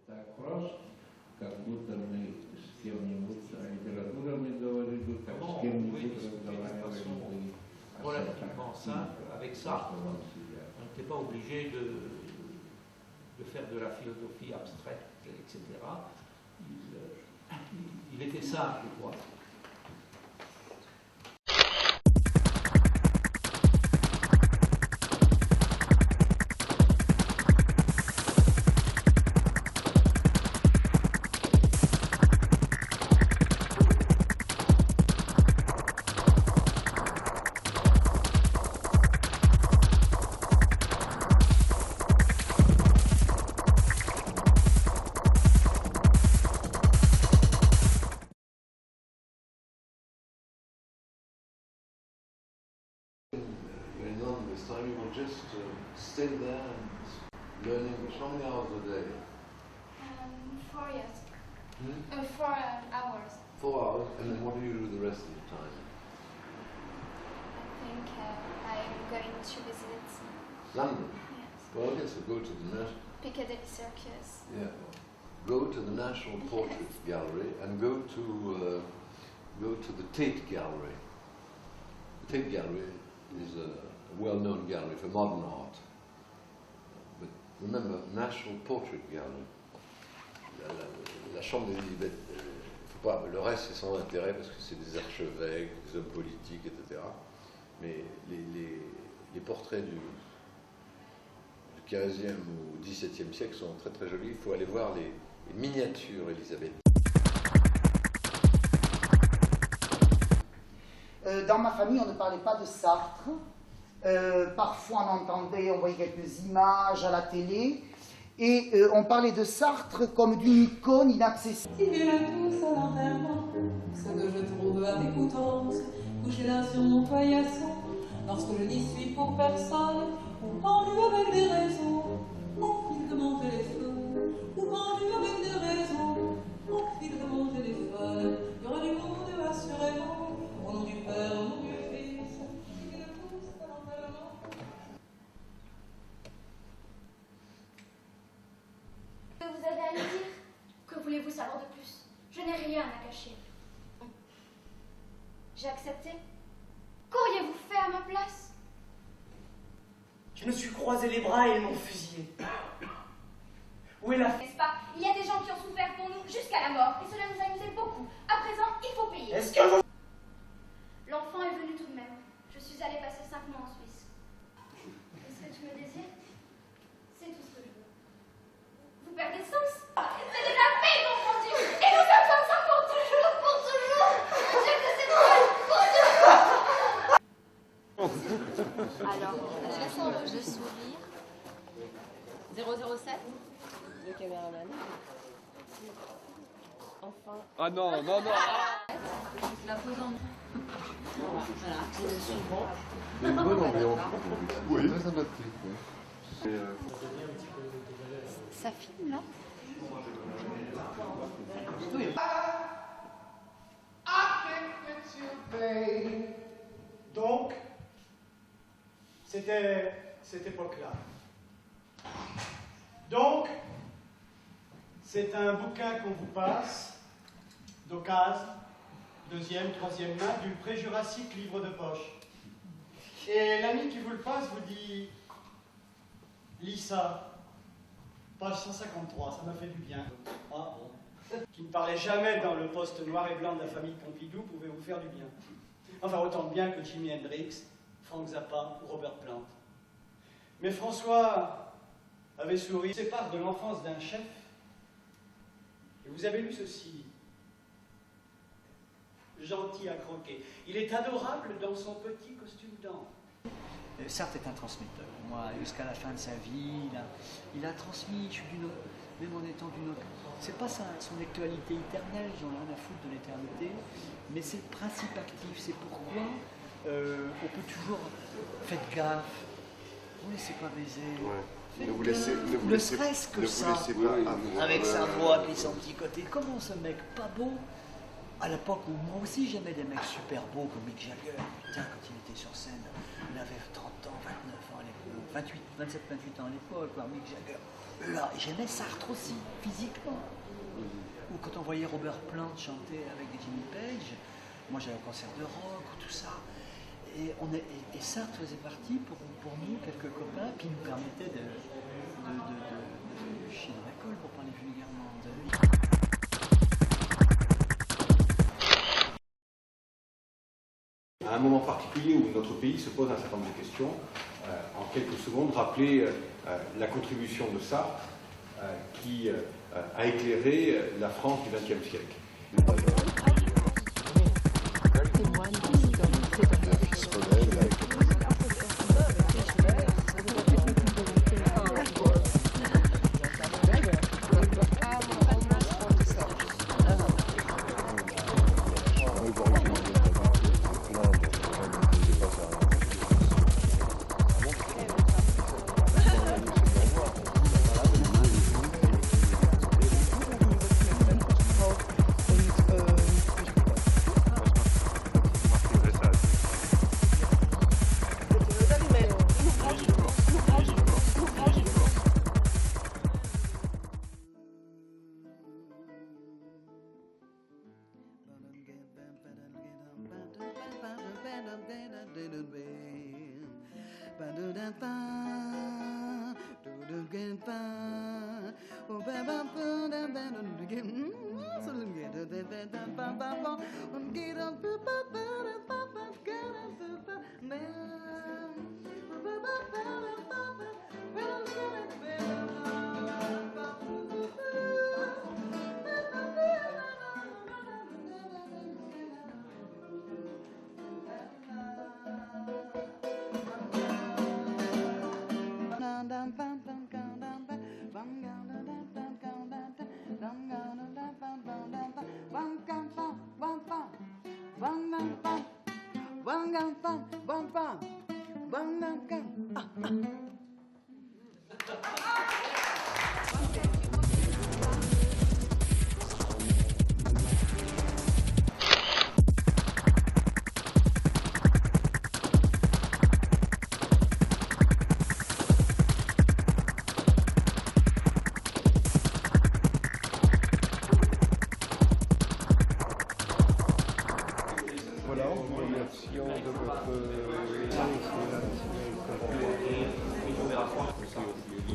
так просто, как будто мы с кем-нибудь о литературами говорили, как с кем-нибудь разговаривали бы о relativement simple avec Sartre. On n'était pas obligé de faire de la philosophie abstraite, etc. Il était simple, quoi. You were just stay there and learn English. How many hours a day? 4 years. 4 hours. 4 hours, and then what do you do the rest of the time? I think I'm going to visit London? Yes. Well, okay, so go to the Piccadilly Circus. Yeah. Go to the National Portrait Gallery and go to the Tate Gallery. The Tate Gallery is a well-known gallery for modern art. But remember, National Portrait Gallery, la chambre des livres, faut pas, le reste c'est sans intérêt parce que c'est des archevêques, des hommes politiques, etc. Mais les portraits du 15e ou 17e siècle sont très très jolis. Il faut aller voir les miniatures Élisabeth. Dans ma famille, on ne parlait pas de Sartre. Parfois on entendait, on voyait quelques images à la télé, et on parlait de Sartre comme d'une icône inaccessible. Si viens tous à l'enterrement, ce que je trouve à t'écoutance, couché là sur mon paillasson, lorsque je n'y suis pour personne, ou pendu avec des raisons, mon fil de mon téléphone, ou pendu avec des raisons, mon fil de mon téléphone, il y aura du monde assurément, au nom du Père, au nom du Fils, si viens tous à l'enterrement. Vous avez à me dire? Que voulez-vous savoir de plus? Je n'ai rien à cacher. J'ai accepté. Qu'auriez-vous fait à ma place? Je me suis croisé les bras et ils m'ont fusillé. Où est la... N'est-ce pas? Il y a des gens qui ont souffert pour nous jusqu'à la mort, et cela nous amusait beaucoup. À présent, il faut payer. Est-ce que vous... L'enfant est venu tout de même. Je suis allée passer 5 mois en Suisse. Est-ce que tu me désires? C'est tout ce que je veux. Vous perdez sens? C'est de la paix, confondu! Et nous sommes ensemble pour toujours, pour toujours! Je que c'est pour toujours! Alors, je sourire. 007, le caméraman. Enfin. Ah non, non, non. La pose en... Voilà, c'est le suivant. Il y a une bonne ambiance. Oui. Très sympathique. Oui. Ça filme là? Oui. Donc, c'était cette époque-là. Donc, c'est un bouquin qu'on vous passe, d'occasion, deuxième, troisième main, du pré-jurassique livre de poche. Et l'ami qui vous le passe vous dit, lis ça, page 153, ça m'a fait du bien. Ah bon. Qui ne parlait jamais dans le poste noir et blanc de la famille Pompidou pouvait vous faire du bien. Enfin, autant de bien que Jimi Hendrix, Frank Zappa ou Robert Plant. Mais François avait souri, c'est part de l'enfance d'un chef. Et vous avez lu ceci. Gentil à croquer. Il est adorable dans son petit costume d'ange. Sartre est un transmetteur. Moi, jusqu'à la fin de sa vie, il a transmis, je suis d'une autre, même en étant d'une autre. C'est pas son actualité éternelle, j'en ai rien à foutre de l'éternité, mais c'est le principe actif, c'est pourquoi on peut toujours, faites gaffe, ne vous laissez pas baiser. Ouais. Ne vous laissez, ne serait-ce que ça, avec sa voix puis son petit côté. Comment ce mec pas beau, à l'époque où moi aussi j'aimais des mecs super beaux comme Mick Jagger. Putain, quand il était sur scène, il avait 30 ans, 29 ans à l'époque, 27, 28 ans à l'époque, quoi, Mick Jagger. Là, j'aimais Sartre aussi, physiquement. Ou quand on voyait Robert Plant chanter avec Jimmy Page, moi j'avais un concert de rock ou tout ça. Et Sartre faisait partie pour nous, quelques copains, qui nous permettaient de chier dans la colle, pour parler vulgairement. À un moment particulier où notre pays se pose un certain nombre de questions, en quelques secondes, rappeler la contribution de Sartre qui a éclairé la France du XXe siècle.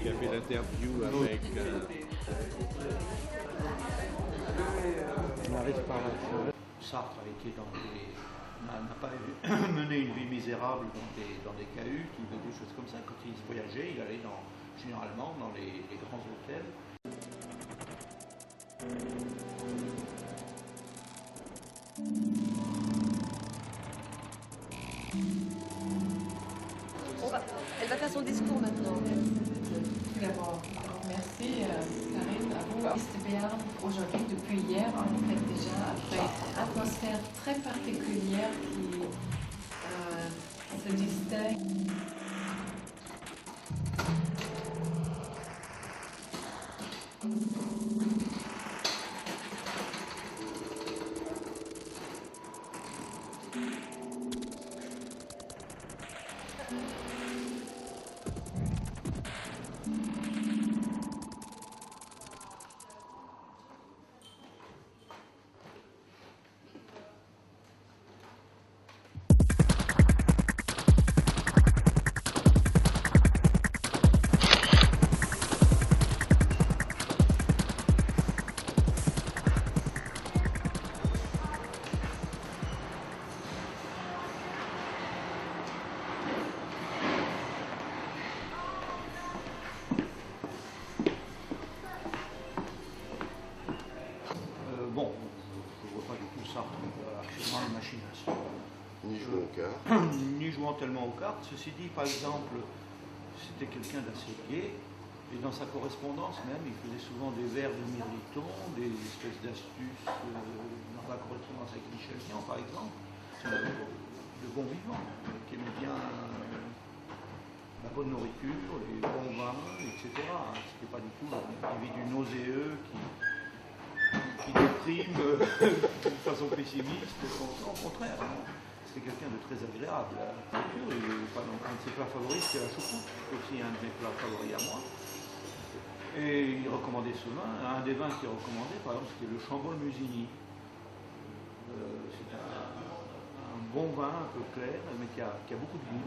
Il a fait l'interview avec... Sartre n'a pas mené une vie misérable dans des cahutes ou des choses comme ça. Quand il voyageait, il allait généralement dans les grands hôtels. Elle va faire son discours maintenant. Tout d'abord, merci Karine, à vous. Liste Béarn, aujourd'hui, depuis hier, en fait déjà, après une atmosphère très particulière qui se distingue. Ni jouant tellement aux cartes. Ceci dit, par exemple, c'était quelqu'un d'assez gai, et dans sa correspondance même, il faisait souvent des vers de Mirliton, des espèces d'astuces dans la correspondance avec Michel Vian, par exemple, le bon vivant, qui aimait bien la bonne nourriture, les bons vins, etc. C'était pas du tout l'individu nauséeux qui déprime de façon pessimiste, au contraire. C'est quelqu'un de très agréable. La nourriture, un de ses plats favoris, c'est la choucroute, c'est aussi un de mes plats favoris à moi. Et il recommandait ce vin. Un des vins qu'il recommandait, par exemple, c'était le Chambol-Musigny. C'est un bon vin, un peu clair, mais qui a beaucoup de goût.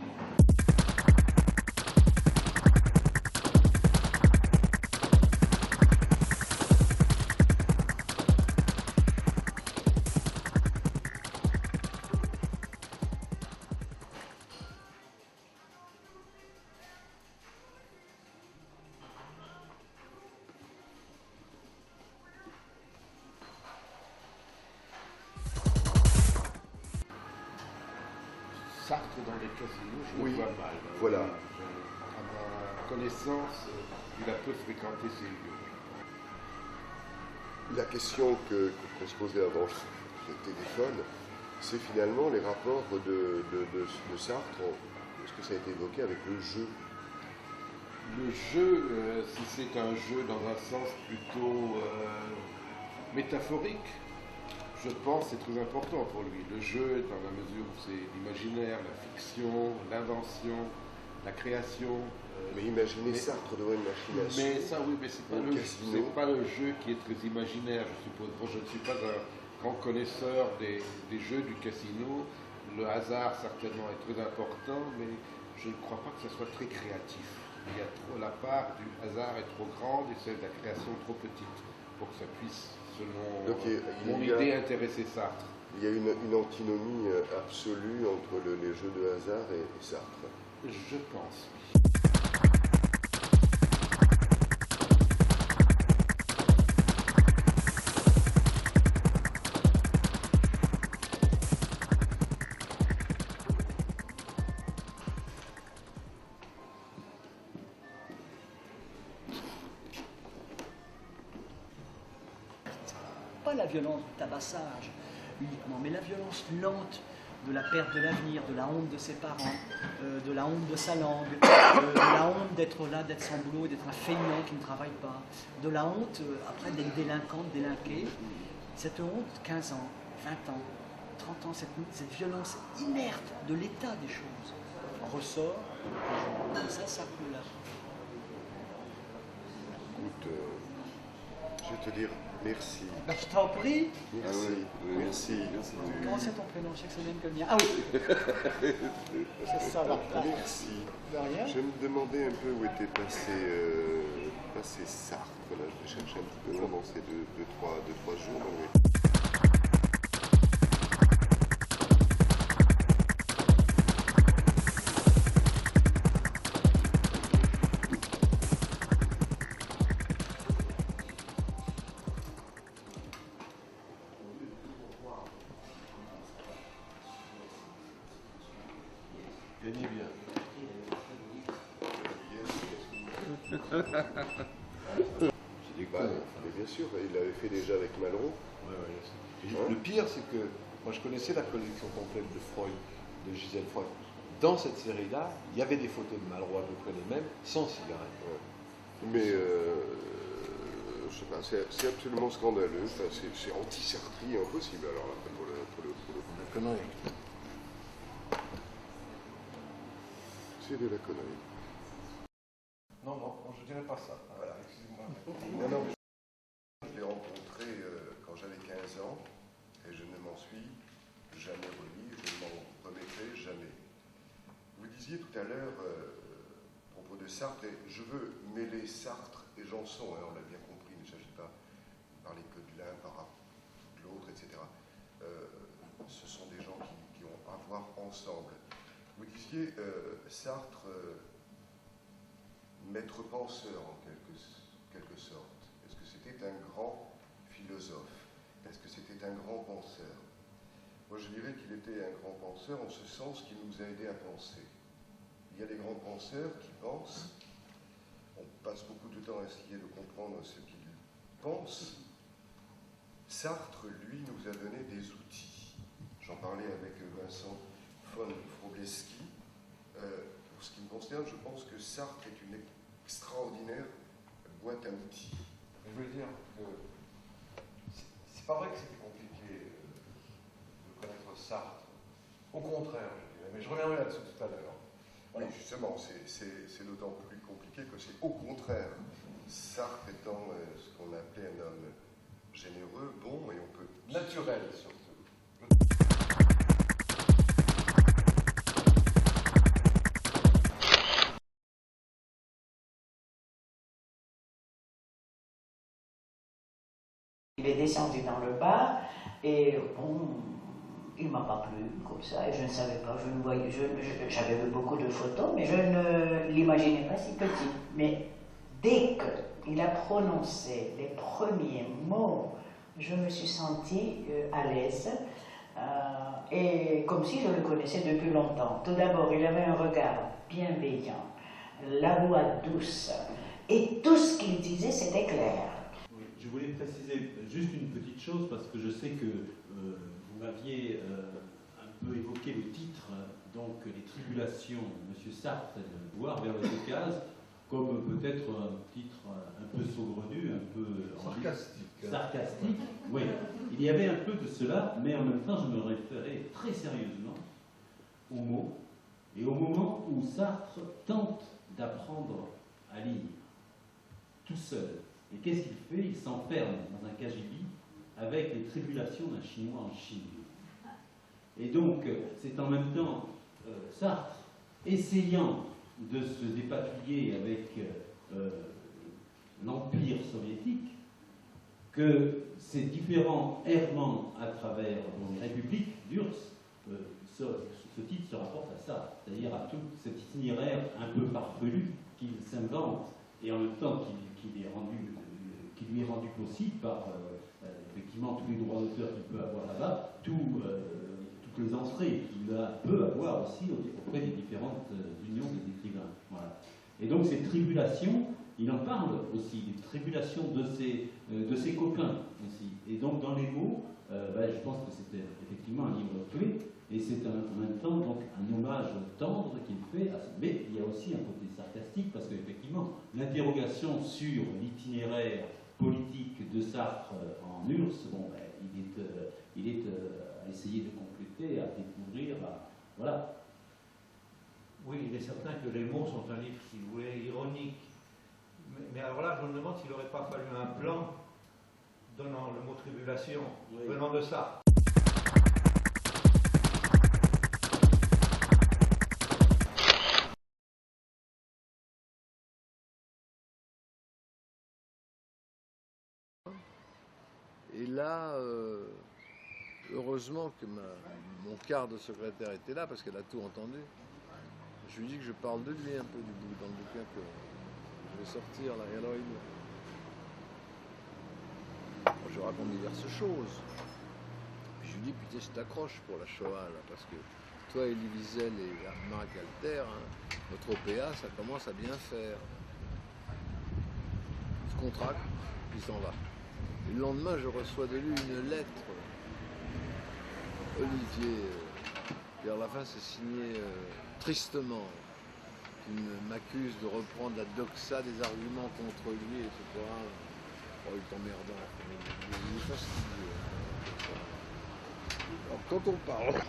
Sartre dans les casinos, je Oui, le vois mal. voilà. À ma connaissance, il a peu fréquenté ces lieux. La question qu'on se posait avant le téléphone, c'est finalement les rapports de Sartre, est-ce que ça a été évoqué avec le jeu? Le jeu, si c'est un jeu dans un sens plutôt métaphorique, je pense que c'est très important pour lui. Le jeu, dans la mesure où c'est l'imaginaire, la fiction, l'invention, la création. Mais imaginez Sartre devant une machine à sous. Mais ça, oui, mais c'est pas le jeu qui est très imaginaire, je suppose. Moi, je ne suis pas un grand connaisseur des jeux du casino. Le hasard, certainement, est très important, mais je ne crois pas que ce soit très créatif. Il y a trop, la part du hasard est trop grande et celle de la création trop petite pour que ça puisse, selon mon idée, intéresser Sartre. Il y a une antinomie absolue entre les jeux de hasard et Sartre. Je pense, oui. Pas la violence du tabassage uniquement, mais la violence lente de la perte de l'avenir, de la honte de ses parents, de la honte de sa langue, de la honte d'être là, d'être sans boulot, d'être un feignant qui ne travaille pas, de la honte après d'être délinquant, de délinquer. Cette honte, 15 ans, 20 ans, 30 ans, cette violence inerte de l'état des choses ressort, et ça peut là. Écoute, je vais te dire merci. Ben, je t'en prie. Merci. Merci. Comment c'est ton prénom? Je sais que c'est le même que le mien. Ah oui. Ça va. Merci. De rien. Je me demandais un peu où était passé Sartre. Là, je cherchais un petit peu pendant ces deux, trois jours. Mais... Gagnez bien. Mais bien sûr, il l'avait fait déjà avec Malraux. Le pire, c'est que moi je connaissais la collection complète de Freud, de Gisèle Freud. Dans cette série-là, il y avait des photos de Malraux à peu près les mêmes, sans cigarette. Mais je sais pas, c'est absolument scandaleux. Enfin, c'est anti-Sartry impossible. Alors là, pour le La connerie. c'est de la connerie. Non, je dirais pas ça. Voilà, excusez-moi. Non, je l'ai rencontré quand j'avais 15 ans et je ne m'en suis jamais remis, je ne m'en remettrai jamais. Vous disiez tout à l'heure, à propos de Sartre, et je veux mêler Sartre et Janson, on l'a bien compris, il ne s'agit pas de parler que de l'un par rapport de l'autre, etc. Ce sont des gens qui ont à voir ensemble. Vous disiez, Sartre, maître penseur en quelque sorte. Est-ce que c'était un grand philosophe? Est-ce que c'était un grand penseur? Moi, je dirais qu'il était un grand penseur en ce sens qu'il nous a aidés à penser. Il y a des grands penseurs qui pensent. On passe beaucoup de temps à essayer de comprendre ce qu'ils pensent. Sartre, lui, nous a donné des outils. J'en parlais avec Vincent von Wrobleski. Pour ce qui me concerne, je pense que Sartre est une extraordinaire boîte à outils. Mais je veux dire que c'est pas vrai que c'était compliqué de connaître Sartre. Au contraire, je dirais. Mais je reviendrai là-dessus tout à l'heure. Voilà. Oui, justement, c'est d'autant plus compliqué que c'est au contraire. Sartre étant ce qu'on appelait un homme généreux, bon, et on peut naturel surtout. Il est descendu dans le bar et bon, il m'a pas plu comme ça et je ne savais pas, je ne voyais, j'avais vu beaucoup de photos mais je ne l'imaginais pas si petit. Mais dès qu'il a prononcé les premiers mots, je me suis sentie à l'aise et comme si je le connaissais depuis longtemps. Tout d'abord, il avait un regard bienveillant, la voix douce et tout ce qu'il disait c'était clair. Je voulais préciser juste une petite chose parce que je sais que vous m'aviez un peu évoqué le titre, donc les tribulations de M. Sartre et de Boire vers le Caucase, comme peut-être un titre un peu saugrenu, un peu sarcastique. Oui, il y avait un peu de cela, mais en même temps je me référais très sérieusement aux mots et au moment où Sartre tente d'apprendre à lire tout seul. Et qu'est-ce qu'il fait? Il s'enferme dans un cagibi avec les tribulations d'un Chinois en Chine. Et donc, c'est en même temps Sartre essayant de se dépatouiller avec l'Empire soviétique que ces différents errements à travers les républiques d'URSS, ce titre se rapporte à ça, c'est-à-dire à tout cet itinéraire un peu farfelu qu'il s'invente et en même temps qui lui est rendu possible par effectivement tous les droits d'auteur qu'il peut avoir là-bas, toutes les entrées qu'il peut avoir aussi auprès des différentes unions des écrivains. Voilà. Et donc ces tribulations, il en parle aussi, des tribulations de ses copains aussi. Et donc dans les mots, je pense que c'était effectivement un livre clé, et c'est en même temps donc un hommage tendre qu'il fait, mais il y a aussi un côté sarcastique, parce qu'effectivement, l'interrogation sur l'itinéraire politique de Sartre en URSS, il est à essayer de compléter, à découvrir, voilà. Oui, il est certain que Les mots sont un livre, si vous voulez, ironique. Mais alors là, je me demande s'il n'aurait pas fallu un plan donnant le mot tribulation, venant de Sartre. Et là, heureusement que mon quart de secrétaire était là, parce qu'elle a tout entendu. Je lui dis que je parle de lui un peu dans le bouquin que je vais sortir là. Et alors je raconte diverses choses. Puis je lui dis, putain, je t'accroche pour la Shoah là, parce que toi, Elie Wiesel et Marc Alter, notre OPA, ça commence à bien faire. Il se contracte, puis il s'en va. Et le lendemain, je reçois de lui une lettre. Olivier, vers la fin, c'est signé tristement, qui m'accuse de reprendre la doxa des arguments contre lui, etc. Oh, il est emmerdant. Il est fastidieux. Alors, quand on parle,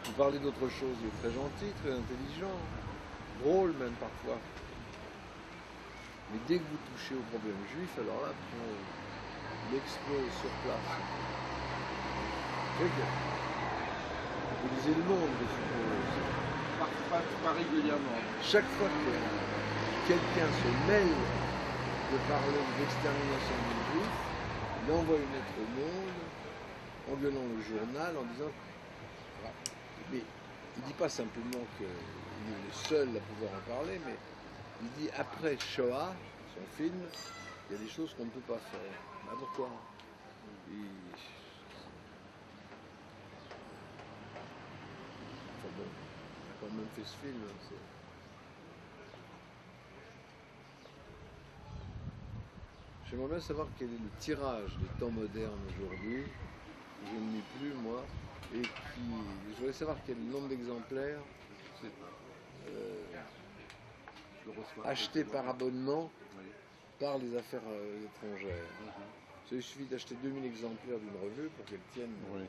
vous parlez d'autre chose, il est très gentil, très intelligent, drôle même parfois. Mais dès que vous touchez au problème juif, alors là, il explose sur place. Vous lisez Le Monde, je suppose. Pas régulièrement. Chaque fois que quelqu'un se mêle de parler de l'extermination des juifs, il envoie une lettre au Monde, en gueulant le journal, en disant... Mais il ne dit pas simplement qu'il est le seul à pouvoir en parler, mais il dit après Shoah, son film, il y a des choses qu'on ne peut pas faire. Ah, pourquoi? Enfin bon, on a quand même fait ce film. J'aimerais bien savoir quel est le tirage des temps modernes aujourd'hui, que je ne lis plus moi, et je voudrais savoir quel nombre d'exemplaires achetés par abonnement par les affaires étrangères. Il suffit d'acheter 2000 exemplaires d'une revue pour qu'elle tienne. Oui.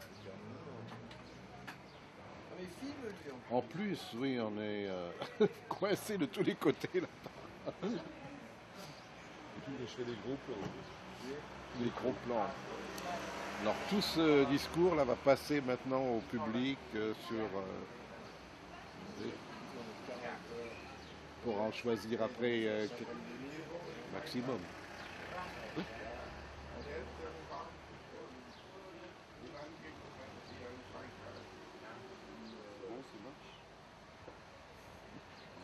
Ah, mais filme, lui, en plus, oui, on est coincé de tous les côtés là. Je fais des gros plans. Des gros plans. Alors tout ce discours là va passer maintenant au public pour en choisir après maximum.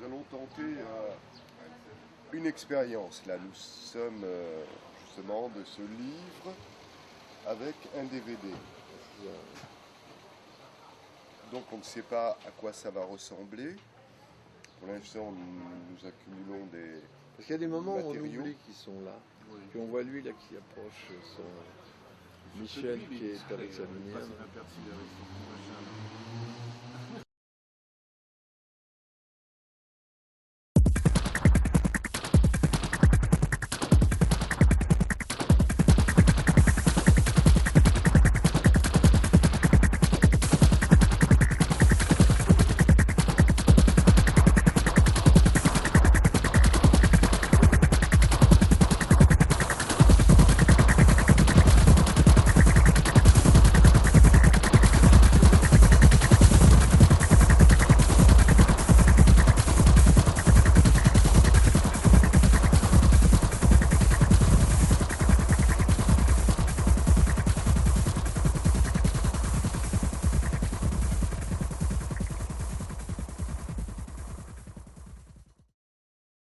Nous allons tenter une expérience. Là, nous sommes justement de ce livre avec un DVD. Donc on ne sait pas à quoi ça va ressembler. Pour l'instant, nous accumulons des Parce qu'il y a des moments où on matériaux. oublie qu'ils sont là. Puis on voit lui là qui approche son Michel qui est avec sa lumière.